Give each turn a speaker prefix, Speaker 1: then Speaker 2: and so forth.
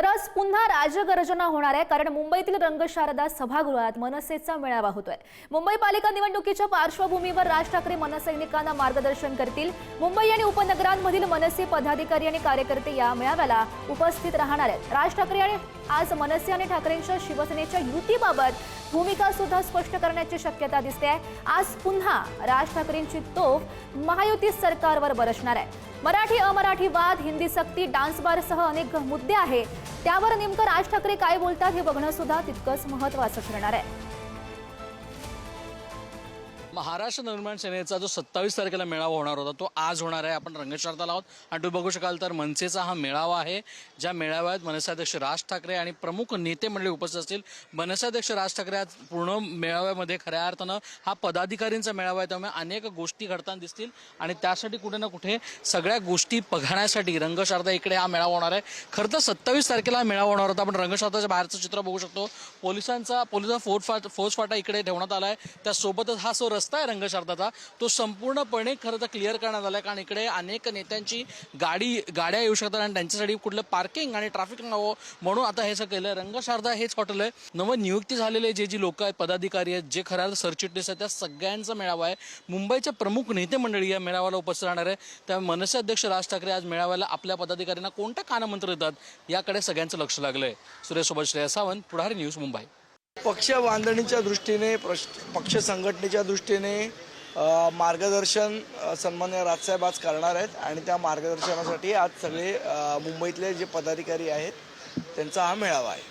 Speaker 1: तर आज पुन्हा राजगर्जना होणार आहे, कारण मुंबईतील रंगशारदा सभागृहात मनसेचा मेळावा होतोय। मुंबई पालिका निवडणुकीच्या पार्श्वभूमीवर राज ठाकरे मनसैनिकांना मार्गदर्शन करतील। मुंबई आणि उपनगरांमधील मनसे पदाधिकारी आणि कार्यकर्ते या मेळाव्याला उपस्थित राहणार आहेत। राज ठाकरे आणि आज मनसे आणि ठाकरेंच्या शिवसेनेच्या युतीबाबत भूमिका सुद्धा स्पष्ट करण्याची शक्यता दिसते आहे। आज पुन्हा राज ठाकरेंची तोफ महायुती सरकारवर बरसणार आहे। मराठी अमराठी वाद, हिंदी सक्ती, डान्स बारसह अनेक मुद्दे आहे, त्यावर नेमकं राज ठाकरे काय बोलतात हे बघणं सुद्धा तितकंच महत्त्वाचं ठरणार आहे।
Speaker 2: महाराष्ट्र निर्माण सेनेचा जो 27 तारखेला मेळावा होणार होता तो आज होणार आहे। आपण रंगशारदाला आहोत आणि तुम्ही बघू शकाल तर मनसेचा हा मेळावा आहे, ज्या मेळाव्यात मनसेअध्यक्ष राज ठाकरे आणि प्रमुख नेते मंडळी उपस्थित असतील। मनसेअध्यक्ष राज ठाकरे आज पूर्ण मेळाव्यामध्ये खऱ्या अर्थानं हा पदाधिकाऱ्यांचा मेळावा आहे, त्यामुळे अनेक गोष्टी घडताना दिसतील आणि त्यासाठी कुठे ना कुठे सगळ्या गोष्टी बघण्यासाठी रंगशारदा इकडे हा मेळावा होणार आहे। खरं तर 27 तारखेला हा मेळावा होणार होता। आपण रंगशारदाच्या बाहेरचं चित्र बघू शकतो। पोलिसांचा फौजफाटा इकडे ठेवण्यात आला आहे। त्यासोबतच हा जो रस्ता आहे रंगशारदाचा तो संपूर्णपणे खरं तर क्लिअर करण्यात आला आहे, कारण इकडे अनेक नेत्यांची गाड्या येऊ शकतात आणि त्यांच्यासाठी कुठलं पार्किंग आणि ट्रॅफिक नव्हतं म्हणून आता हे सगळं केलं। रंगशारदा हेच हॉटेल आहे। नवं नियुक्ती झालेले जे लोक आहेत, पदाधिकारी आहेत, जे खऱ्या सरचिटणीस आहेत, त्या सगळ्यांचा मेळावा आहे। मुंबईचे प्रमुख नेते मंडळी या मेळाव्याला उपस्थित राहणार आहे। त्यामुळे मनसे अध्यक्ष राज ठाकरे आज मेळाव्याला आपल्या पदाधिकाऱ्यांना कोणत्या कानमंत्र देतात याकडे सगळ्यांचं लक्ष लागलंय। सुरेश सोबत श्रेया सावंत, पुढारी न्यूज, मुंबई।
Speaker 3: पक्ष बांधणीच्या दृष्टीने, पक्ष संघटनेच्या दृष्टीने मार्गदर्शन सन्मान्य राजसाहेब आज करणार आहेत आणि त्या मार्गदर्शनासाठी आज सगळे मुंबईतले जे पदाधिकारी आहेत त्यांचा हा मेळावा आहे।